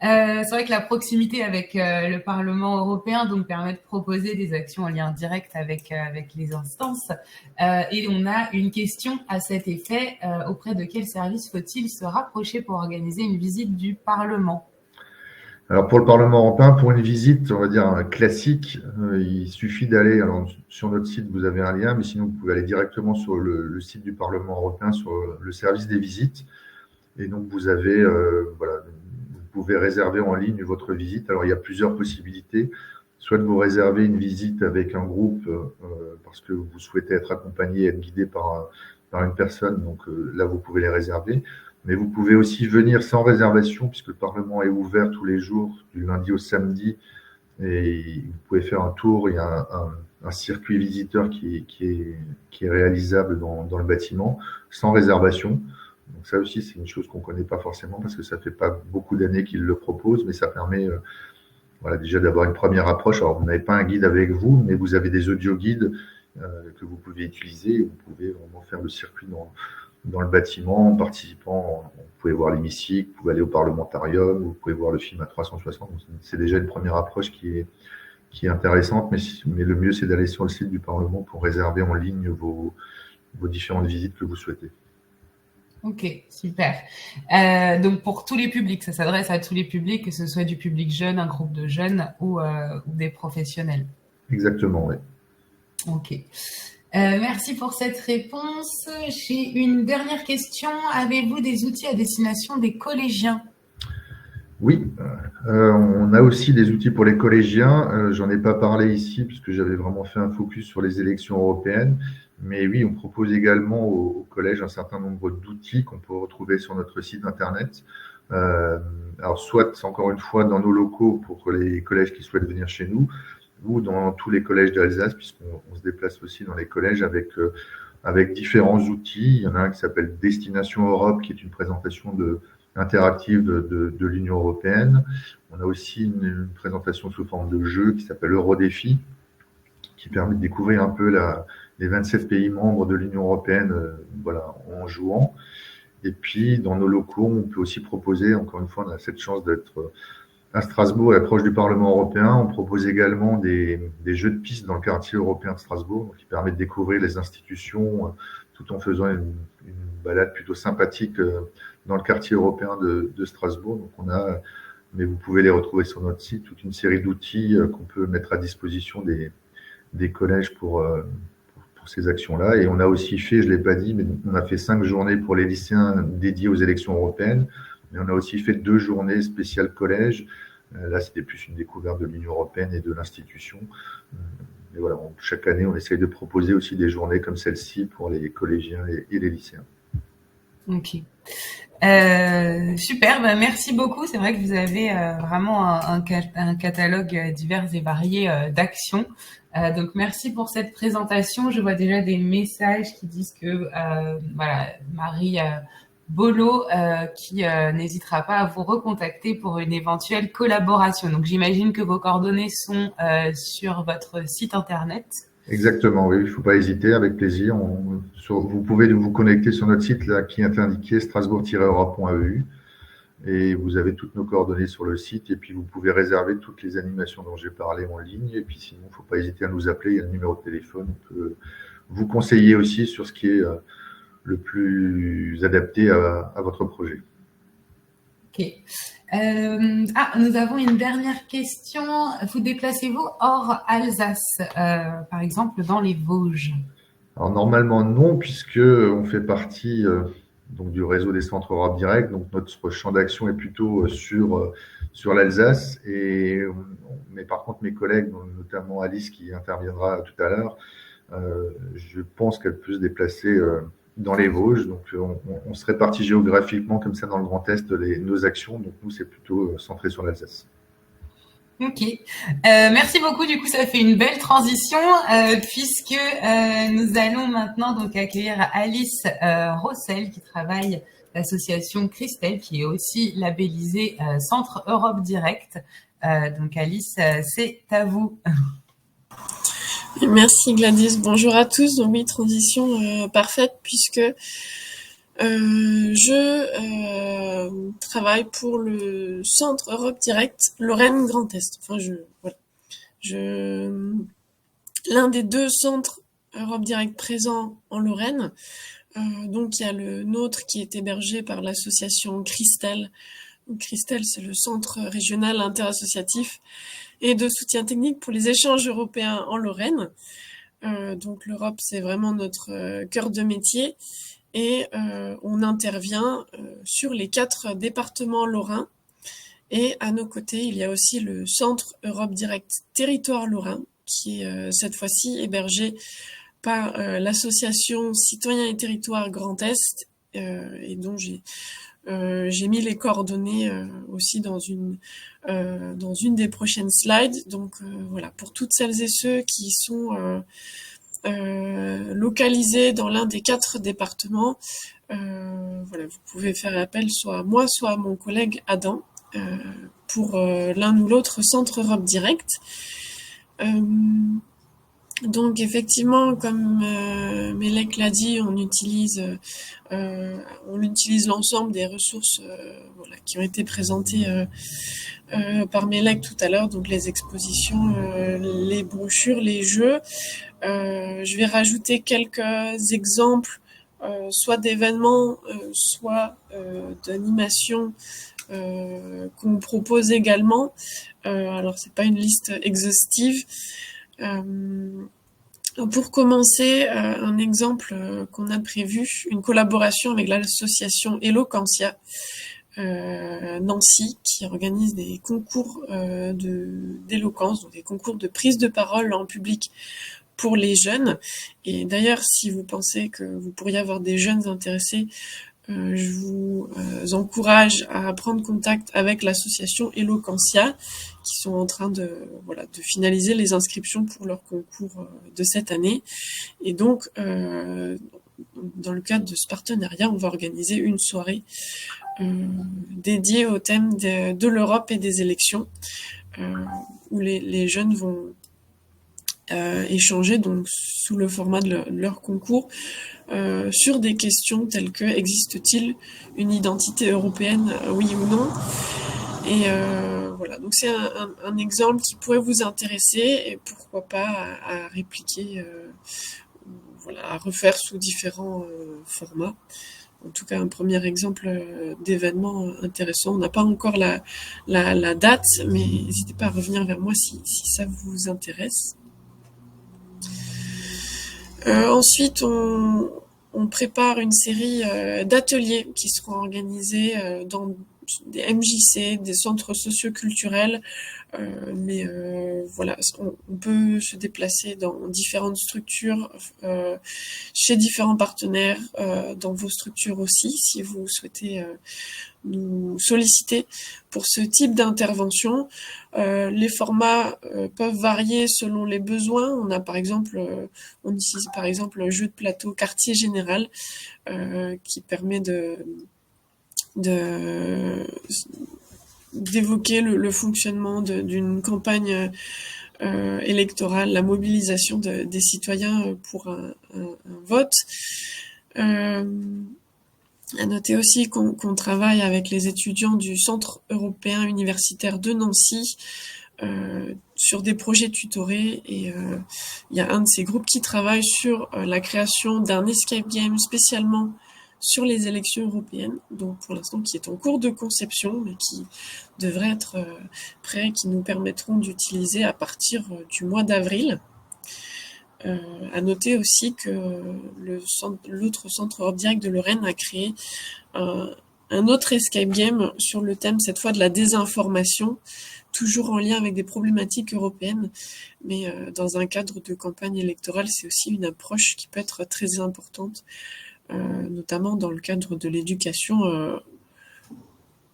C'est vrai que la proximité avec le Parlement européen donc permet de proposer des actions en lien direct avec les instances. Et on a une question à cet effet. Auprès de quel service faut-il se rapprocher pour organiser une visite du Parlement ? Alors pour le Parlement européen, pour une visite, on va dire classique, il suffit d'aller, alors sur notre site vous avez un lien, mais sinon vous pouvez aller directement sur le site du Parlement européen, sur le service des visites, et donc vous avez, vous pouvez réserver en ligne votre visite. Alors il y a plusieurs possibilités, soit de vous réserver une visite avec un groupe parce que vous souhaitez être accompagné, être guidé par une personne, donc là vous pouvez les réserver. Mais vous pouvez aussi venir sans réservation, puisque le Parlement est ouvert tous les jours, du lundi au samedi, et vous pouvez faire un tour. Il y a un circuit visiteur qui est réalisable dans le bâtiment sans réservation. Donc ça aussi, c'est une chose qu'on ne connaît pas forcément parce que ça fait pas beaucoup d'années qu'ils le proposent, mais ça permet voilà, déjà d'avoir une première approche. Alors, vous n'avez pas un guide avec vous, mais vous avez des audio-guides que vous pouvez utiliser. Vous pouvez vraiment faire le circuit dans le bâtiment en participant. Vous pouvez voir l'hémicycle, vous pouvez aller au parlementarium, vous pouvez voir le film à 360. Donc, c'est déjà une première approche qui est intéressante, mais le mieux, c'est d'aller sur le site du Parlement pour réserver en ligne vos différentes visites que vous souhaitez. Ok, super. Donc pour tous les publics, ça s'adresse à tous les publics, que ce soit du public jeune, un groupe de jeunes ou des professionnels. Exactement, oui. Ok. Merci pour cette réponse. J'ai une dernière question. Avez-vous des outils à destination des collégiens? Oui, on a aussi des outils pour les collégiens. J'en ai pas parlé ici puisque j'avais vraiment fait un focus sur les élections européennes. Mais oui, on propose également au collège un certain nombre d'outils qu'on peut retrouver sur notre site internet. Alors, soit encore une fois dans nos locaux pour les collèges qui souhaitent venir chez nous, ou dans tous les collèges d'Alsace, puisqu'on se déplace aussi dans les collèges avec différents outils. Il y en a un qui s'appelle Destination Europe, qui est une présentation interactive de l'Union européenne. On a aussi une présentation sous forme de jeu qui s'appelle Eurodéfi, qui permet de découvrir un peu les 27 pays membres de l'Union européenne voilà, en jouant. Et puis, dans nos locaux, on peut aussi proposer, encore une fois, on a cette chance d'être à Strasbourg, à l'approche du Parlement européen. On propose également des jeux de piste dans le quartier européen de Strasbourg, donc qui permet de découvrir les institutions tout en faisant une balade plutôt sympathique dans le quartier européen de Strasbourg. Donc mais vous pouvez les retrouver sur notre site, toute une série d'outils qu'on peut mettre à disposition des collèges pour ces actions-là. Et on a aussi fait, je ne l'ai pas dit, mais on a fait 5 journées pour les lycéens dédiées aux élections européennes. Mais on a aussi fait 2 journées spéciales collège. Là, c'était plus une découverte de l'Union européenne et de l'institution. Et voilà, chaque année, on essaye de proposer aussi des journées comme celle-ci pour les collégiens et les lycéens. Ok. Super, merci beaucoup. C'est vrai que vous avez vraiment un catalogue divers et varié d'actions. Donc merci pour cette présentation. Je vois déjà des messages qui disent que voilà, Marie Bolo qui n'hésitera pas à vous recontacter pour une éventuelle collaboration. Donc j'imagine que vos coordonnées sont sur votre site internet. Exactement, oui, il ne faut pas hésiter, avec plaisir. Vous pouvez vous connecter sur notre site là, qui est indiqué strasbourg-europe.eu et vous avez toutes nos coordonnées sur le site et puis vous pouvez réserver toutes les animations dont j'ai parlé en ligne et puis sinon, il ne faut pas hésiter à nous appeler, il y a le numéro de téléphone. On peut vous conseiller aussi sur ce qui est le plus adapté à votre projet. Ok. Nous avons une dernière question. Vous déplacez-vous hors Alsace, par exemple dans les Vosges? Alors normalement non, puisque on fait partie donc du réseau des centres Europe Direct. Donc notre champ d'action est plutôt sur l'Alsace. Mais par contre mes collègues, notamment Alice qui interviendra tout à l'heure, je pense qu'elle peut se déplacer dans les Vosges. Donc on se répartit géographiquement comme ça dans le Grand Est nos actions. Donc nous c'est plutôt centré sur l'Alsace. Ok, merci beaucoup. Du coup, ça fait une belle transition puisque nous allons maintenant donc accueillir Alice Rossel qui travaille l'association Christelle qui est aussi labellisée Centre Europe Direct. Donc Alice, c'est à vous. Merci Gladys. Bonjour à tous. Donc oui, transition parfaite puisque je travaille pour le Centre Europe Direct Lorraine Grand Est. Enfin, l'un des 2 centres Europe Direct présents en Lorraine. Donc, il y a le nôtre qui est hébergé par l'association Christelle. Donc, Christelle, c'est le centre régional interassociatif et de soutien technique pour les échanges européens en Lorraine. Donc, l'Europe, c'est vraiment notre cœur de métier. Et on intervient sur les 4 départements lorrains. Et à nos côtés, il y a aussi le Centre Europe Direct Territoire Lorrain, qui est cette fois-ci hébergé par l'association Citoyens et Territoires Grand Est, et dont j'ai J'ai mis les coordonnées aussi dans une des prochaines slides. Donc voilà, pour toutes celles et ceux qui sont localisés dans l'un des 4 départements, voilà, vous pouvez faire appel soit à moi, soit à mon collègue Adam pour l'un ou l'autre centre Europe Direct. Donc effectivement, comme Melek l'a dit, on utilise l'ensemble des ressources voilà, qui ont été présentées par Melek tout à l'heure, donc les expositions, les brochures, les jeux. Je vais rajouter quelques exemples, soit d'événements, soit d'animations qu'on propose également. Alors c'est pas une liste exhaustive. Pour commencer, un exemple qu'on a prévu, une collaboration avec l'association Eloquentia Nancy, qui organise des concours d'éloquence, donc des concours de prise de parole en public pour les jeunes. Et d'ailleurs, si vous pensez que vous pourriez avoir des jeunes intéressés, je vous encourage à prendre contact avec l'association Eloquentia, qui sont en train de finaliser les inscriptions pour leur concours de cette année. Et donc, dans le cadre de ce partenariat, on va organiser une soirée dédiée au thème de l'Europe et des élections, où les jeunes vont échanger donc sous le format de leur concours sur des questions telles que existe-t-il une identité européenne, oui ou non. Et voilà, donc c'est un exemple qui pourrait vous intéresser et pourquoi pas à répliquer, voilà, à refaire sous différents formats. En tout cas, un premier exemple d'événement intéressant. On n'a pas encore la date, mais n'hésitez pas à revenir vers moi si ça vous intéresse. Ensuite, on prépare une série d'ateliers qui seront organisés dans des MJC, des centres socioculturels, mais voilà, on peut se déplacer dans différentes structures, chez différents partenaires, dans vos structures aussi, si vous souhaitez nous solliciter pour ce type d'intervention. Les formats peuvent varier selon les besoins. On utilise par exemple un jeu de plateau quartier général qui permet d'évoquer le fonctionnement d'une campagne électorale, la mobilisation des citoyens pour un vote. À noter aussi qu'on travaille avec les étudiants du Centre européen universitaire de Nancy sur des projets tutorés, et il y a un de ces groupes qui travaille sur la création d'un escape game spécialement sur les élections européennes, donc pour l'instant qui est en cours de conception, mais qui devrait être prêt, qui nous permettront d'utiliser à partir du mois d'avril. À noter aussi que l'autre centre Europe Direct de Lorraine a créé un autre escape game sur le thème cette fois de la désinformation, toujours en lien avec des problématiques européennes, mais dans un cadre de campagne électorale. C'est aussi une approche qui peut être très importante, notamment dans le cadre de l'éducation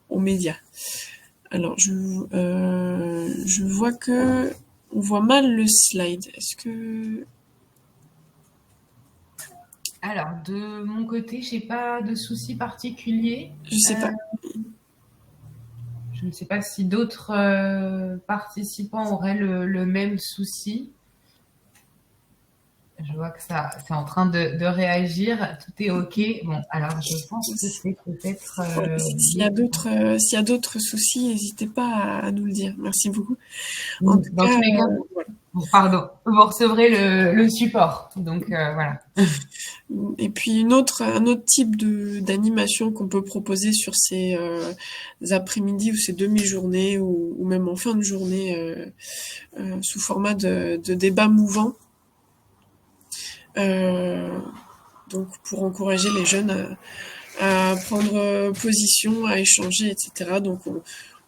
aux médias. Alors, je vois que on voit mal le slide. Est-ce que... Alors, de mon côté, j'ai pas de soucis particuliers. Je sais pas. Je ne sais pas si d'autres participants auraient le même souci. Je vois que ça, c'est en train de réagir. Tout est OK. Bon, alors je pense que c'est peut-être... s'il y a d'autres soucis, n'hésitez pas à nous le dire. Merci beaucoup. En tout cas, tous les cas, voilà. Pardon, vous recevrez le support. Donc, voilà. Et puis un autre type d'animation qu'on peut proposer sur ces après-midi ou ces demi-journées ou même en fin de journée sous format de débat mouvant. Donc pour encourager les jeunes à prendre position, à échanger, etc. Donc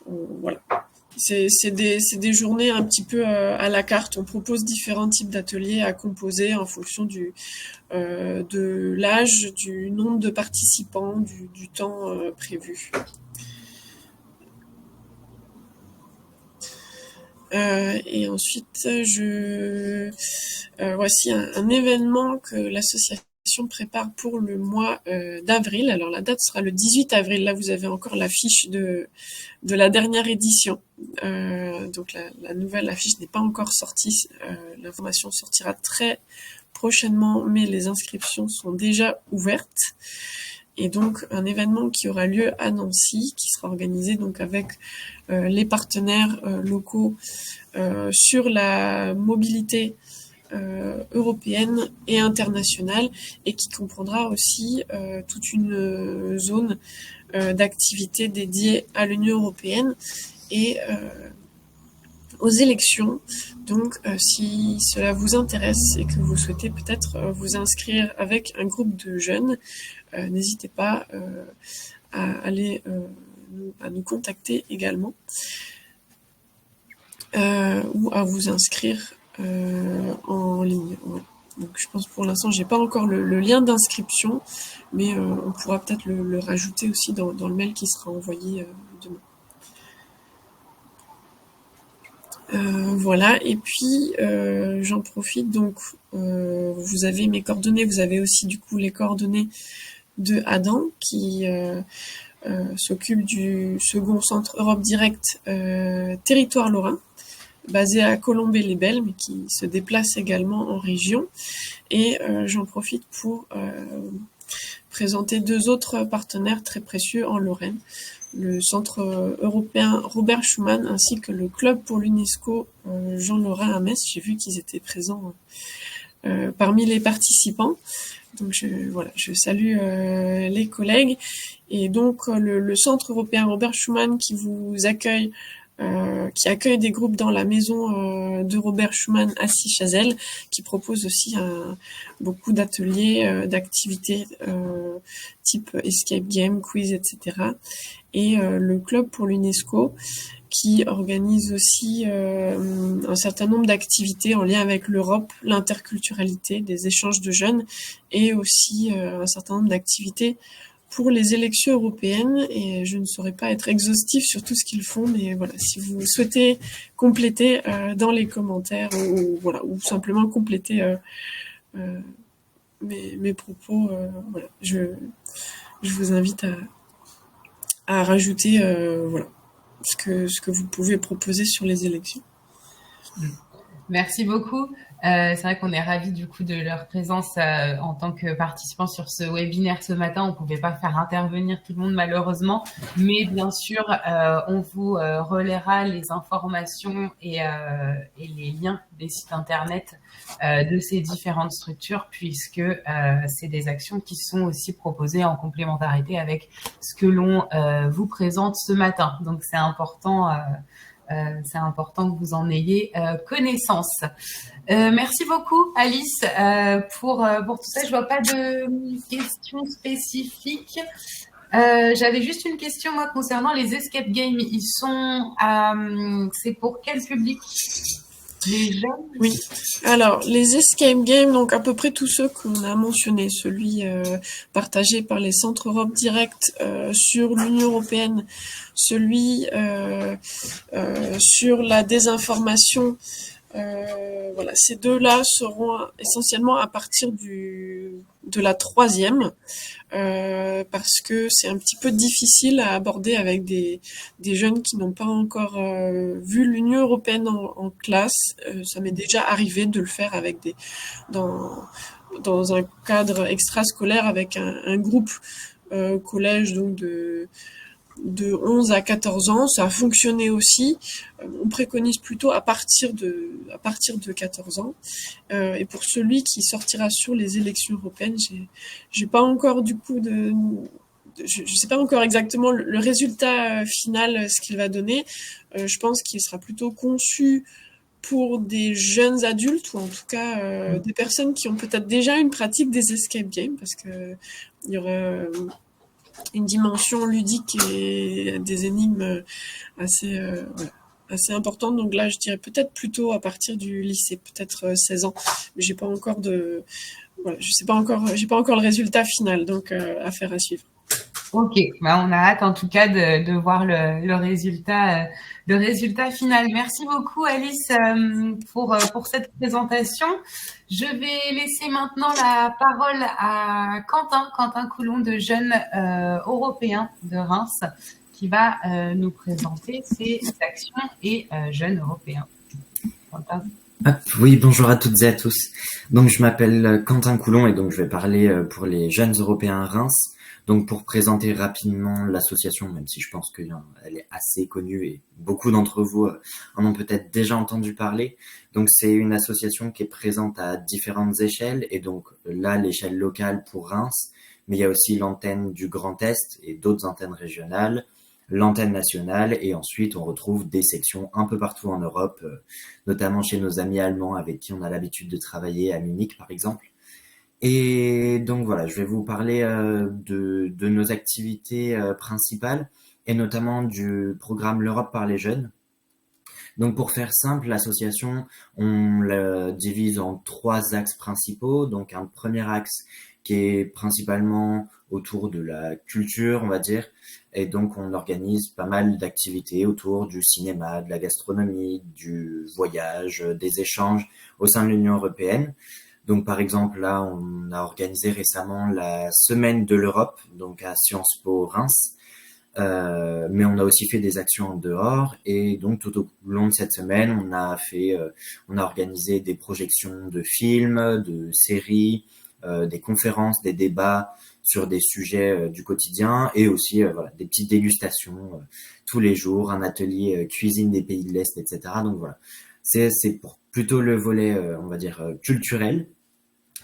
voilà, C'est des journées un petit peu à la carte. On propose différents types d'ateliers à composer en fonction de l'âge, du nombre de participants, du temps prévu. Et ensuite, voici un événement que l'association prépare pour le mois d'avril. Alors la date sera le 18 avril. Là, vous avez encore l'affiche de la dernière édition. Donc la nouvelle affiche n'est pas encore sortie. L'information sortira très prochainement, mais les inscriptions sont déjà ouvertes. Et donc un événement qui aura lieu à Nancy, qui sera organisé donc avec les partenaires locaux sur la mobilité européenne et internationale, et qui comprendra aussi toute une zone d'activité dédiée à l'Union européenne et aux élections. Donc si cela vous intéresse et que vous souhaitez peut-être vous inscrire avec un groupe de jeunes, n'hésitez pas à nous contacter également, ou à vous inscrire en ligne. Voilà. Donc je pense pour l'instant j'ai pas encore le lien d'inscription, mais on pourra peut-être le rajouter aussi dans le mail qui sera envoyé demain. Voilà, et puis j'en profite, donc vous avez mes coordonnées, vous avez aussi du coup les coordonnées de Adam qui s'occupe du second centre Europe Direct territoire lorrain, basé à Colombey-les-Belles, mais qui se déplace également en région. Et j'en profite pour présenter deux autres partenaires très précieux en Lorraine, le Centre européen Robert Schuman ainsi que le Club pour l'UNESCO Jean Lorrain à Metz. J'ai vu qu'ils étaient présents parmi les participants. Donc je salue les collègues. Et donc le Centre européen Robert Schuman qui vous accueille, qui accueille des groupes dans la maison de Robert Schuman à Sichazel, qui propose aussi beaucoup d'ateliers, d'activités type escape game, quiz, etc. Et le Club pour l'UNESCO qui organise aussi un certain nombre d'activités en lien avec l'Europe, l'interculturalité, des échanges de jeunes, et aussi un certain nombre d'activités pour les élections européennes. Et je ne saurais pas être exhaustif sur tout ce qu'ils font, mais voilà, si vous souhaitez compléter dans les commentaires, ou simplement compléter mes propos, voilà, je vous invite à rajouter ce que vous pouvez proposer sur les élections. Merci beaucoup. C'est vrai qu'on est ravis du coup de leur présence en tant que participants sur ce webinaire ce matin. On ne pouvait pas faire intervenir tout le monde malheureusement, mais bien sûr, on vous relaiera les informations et les liens des sites internet de ces différentes structures, puisque c'est des actions qui sont aussi proposées en complémentarité avec ce que l'on vous présente ce matin. Donc c'est important que vous en ayez connaissance. Merci beaucoup, Alice, pour tout ça. Je vois pas de questions spécifiques. J'avais juste une question, moi, concernant les escape games. Ils sont, c'est pour quel public? Les jeunes? Oui. Alors, les escape games, donc à peu près tous ceux qu'on a mentionnés, celui partagé par les centres Europe Direct sur l'Union européenne, celui sur la désinformation, voilà, ces deux-là seront essentiellement à partir de la troisième, parce que c'est un petit peu difficile à aborder avec des jeunes qui n'ont pas encore vu l'Union européenne en classe. Ça m'est déjà arrivé de le faire avec dans un cadre extrascolaire avec un groupe collège, donc de 11 à 14 ans, ça a fonctionné aussi. On préconise plutôt à partir de 14 ans. Et pour celui qui sortira sur les élections européennes, j'ai pas encore du coup je sais pas encore exactement le résultat final, ce qu'il va donner. Je pense qu'il sera plutôt conçu pour des jeunes adultes, ou en tout cas des personnes qui ont peut-être déjà une pratique des escape games, parce que il y aura une dimension ludique et des énigmes assez assez importante. Donc là, je dirais peut-être plutôt à partir du lycée, peut-être 16 ans. Mais j'ai pas encore voilà, j'ai pas encore le résultat final, donc affaire à suivre. Ok, bah on a hâte en tout cas de voir le résultat final. Merci beaucoup Alice pour cette présentation. Je vais laisser maintenant la parole à Quentin Coulon de Jeunes Européens de Reims, qui va nous présenter ses actions et Jeunes Européens. Quentin. Oui, bonjour à toutes et à tous. Donc, je m'appelle Quentin Coulon et donc je vais parler pour les Jeunes Européens Reims. Donc, pour présenter rapidement l'association, même si je pense qu'elle est assez connue et beaucoup d'entre vous en ont peut-être déjà entendu parler. Donc, c'est une association qui est présente à différentes échelles et donc là, l'échelle locale pour Reims, mais il y a aussi l'antenne du Grand Est et d'autres antennes régionales, l'antenne nationale et ensuite on retrouve des sections un peu partout en Europe, notamment chez nos amis allemands avec qui on a l'habitude de travailler à Munich par exemple. Et donc voilà, je vais vous parler de nos activités principales et notamment du programme L'Europe par les jeunes. Donc pour faire simple, l'association, on la divise en 3 axes principaux. Donc un premier axe qui est principalement autour de la culture, on va dire. Et donc on organise pas mal d'activités autour du cinéma, de la gastronomie, du voyage, des échanges au sein de l'Union européenne. Donc par exemple là, on a organisé récemment la Semaine de l'Europe, donc à Sciences Po Reims. Mais on a aussi fait des actions en dehors et donc tout au long de cette semaine, on a organisé des projections de films, de séries, des conférences, des débats sur des sujets du quotidien et aussi voilà, des petites dégustations tous les jours, un atelier cuisine des pays de l'Est, etc. Donc voilà, c'est pour plutôt le volet, on va dire, culturel.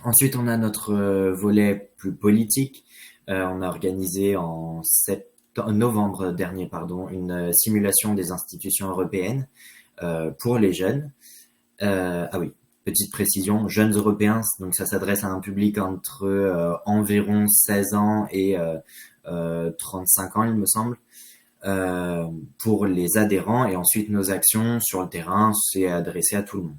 Ensuite, on a notre volet plus politique. On a organisé en novembre dernier, une simulation des institutions européennes pour les jeunes. Ah oui, petite précision, jeunes européens, donc ça s'adresse à un public entre environ 16 ans et 35 ans, il me semble, pour les adhérents. Et ensuite, nos actions sur le terrain, c'est adressé à tout le monde.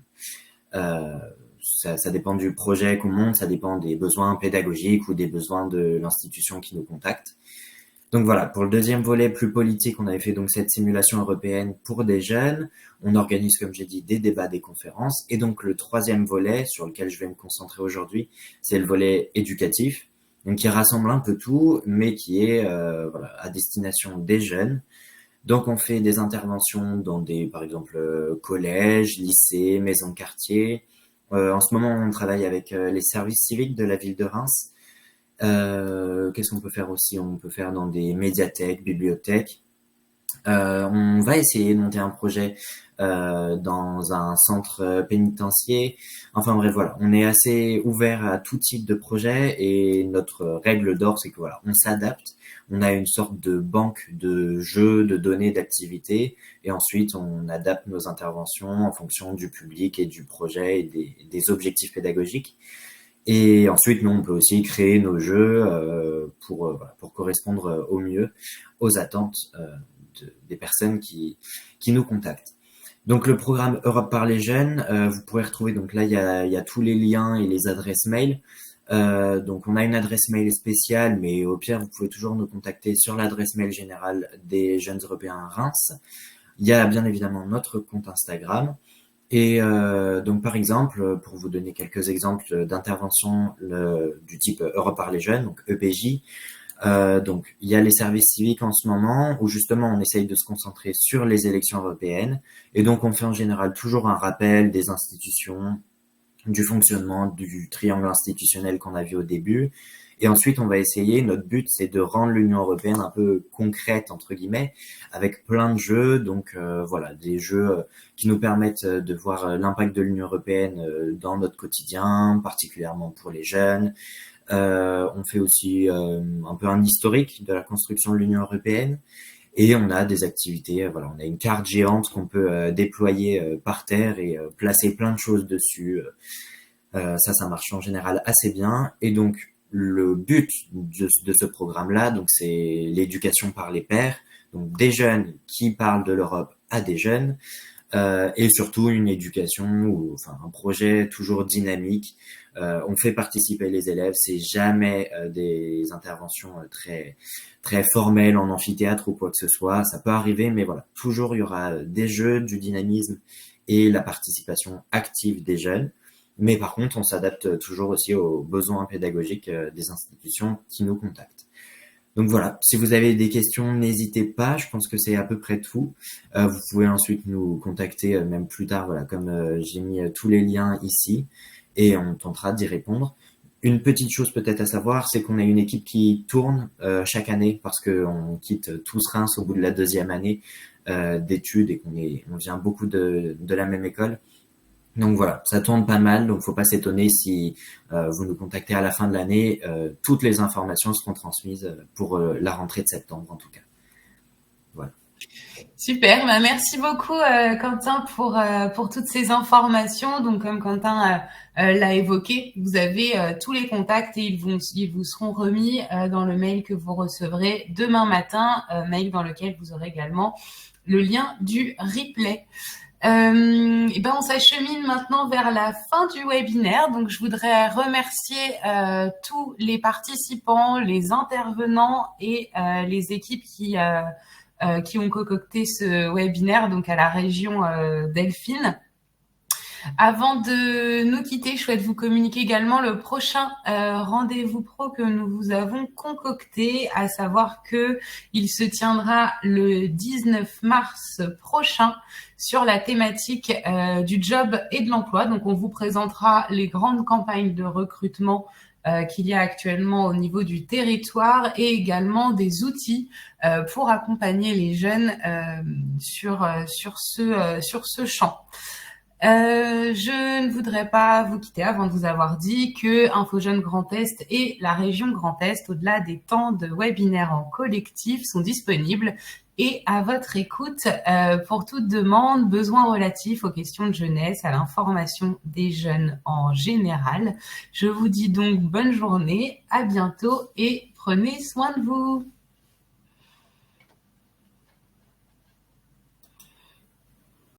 Ça dépend du projet qu'on monte, ça dépend des besoins pédagogiques ou des besoins de l'institution qui nous contacte. Donc voilà, pour le deuxième volet plus politique, on avait fait donc cette simulation européenne pour des jeunes. On organise, comme j'ai dit, des débats, des conférences. Et donc le troisième volet, sur lequel je vais me concentrer aujourd'hui, c'est le volet éducatif, donc qui rassemble un peu tout, mais qui est voilà, à destination des jeunes. Donc on fait des interventions dans par exemple, collèges, lycées, maisons de quartier. En ce moment, on travaille avec les services civiques de la ville de Reims. Qu'est-ce qu'on peut faire aussi? On peut faire dans des médiathèques, bibliothèques. On va essayer de monter un projet dans un centre pénitentiaire. Enfin bref, voilà, on est assez ouvert à tout type de projet et notre règle d'or, c'est que voilà, on s'adapte. On a une sorte de banque de jeux, de données, d'activités et ensuite on adapte nos interventions en fonction du public et du projet et des objectifs pédagogiques. Et ensuite, nous, on peut aussi créer nos jeux pour correspondre au mieux aux attentes des personnes qui nous contactent. Donc, le programme Europe par les jeunes, vous pourrez retrouver, donc là, il y a tous les liens et les adresses mail. Donc, on a une adresse mail spéciale, mais au pire, vous pouvez toujours nous contacter sur l'adresse mail générale des Jeunes Européens à Reims. Il y a bien évidemment notre compte Instagram. Et donc par exemple, pour vous donner quelques exemples d'interventions du type Europe par les jeunes, donc EPJ, donc il y a les services civiques en ce moment où justement on essaye de se concentrer sur les élections européennes et donc on fait en général toujours un rappel des institutions, du fonctionnement du triangle institutionnel qu'on a vu au début. Et ensuite, on va essayer, notre but, c'est de rendre l'Union européenne un peu concrète, entre guillemets, avec plein de jeux. Donc voilà, des jeux qui nous permettent de voir l'impact de l'Union européenne dans notre quotidien, particulièrement pour les jeunes. On fait aussi un peu un historique de la construction de l'Union européenne. Et on a des activités, voilà, on a une carte géante qu'on peut déployer par terre et placer plein de choses dessus. Ça marche en général assez bien. Et donc, le but de ce programme-là, donc c'est l'éducation par les pairs, donc des jeunes qui parlent de l'Europe à des jeunes. Et surtout une éducation ou enfin un projet toujours dynamique. On fait participer les élèves, c'est jamais des interventions très formelles en amphithéâtre ou quoi que ce soit. Ça peut arriver, mais voilà, toujours il y aura des jeux, du dynamisme et la participation active des jeunes. Mais par contre, on s'adapte toujours aussi aux besoins pédagogiques des institutions qui nous contactent. Donc voilà, si vous avez des questions, n'hésitez pas. Je pense que c'est à peu près tout. Vous pouvez ensuite nous contacter même plus tard, voilà, comme j'ai mis tous les liens ici, et on tentera d'y répondre. Une petite chose peut-être à savoir, c'est qu'on a une équipe qui tourne chaque année parce qu'on quitte tous Reims au bout de la 2e année d'études et on vient beaucoup de la même école. Donc voilà, ça tourne pas mal, donc faut pas s'étonner si vous nous contactez à la fin de l'année. Toutes les informations seront transmises pour la rentrée de septembre en tout cas. Voilà. Super, bah merci beaucoup Quentin pour toutes ces informations. Donc comme Quentin l'a évoqué, vous avez tous les contacts et ils vous seront remis dans le mail que vous recevrez demain matin, mail dans lequel vous aurez également le lien du replay. Et ben on s'achemine maintenant vers la fin du webinaire. Donc je voudrais remercier tous les participants, les intervenants et les équipes qui ont concocté ce webinaire, donc à la région Delphine. Avant de nous quitter, je souhaite vous communiquer également le prochain rendez-vous pro que nous vous avons concocté, à savoir que il se tiendra le 19 mars prochain sur la thématique du job et de l'emploi. Donc, on vous présentera les grandes campagnes de recrutement qu'il y a actuellement au niveau du territoire et également des outils pour accompagner les jeunes sur ce champ. Je ne voudrais pas vous quitter avant de vous avoir dit que InfoJeunes Grand Est et la région Grand Est, au-delà des temps de webinaires en collectif, sont disponibles et à votre écoute pour toute demande, besoin relatif aux questions de jeunesse, à l'information des jeunes en général. Je vous dis donc bonne journée, à bientôt et prenez soin de vous.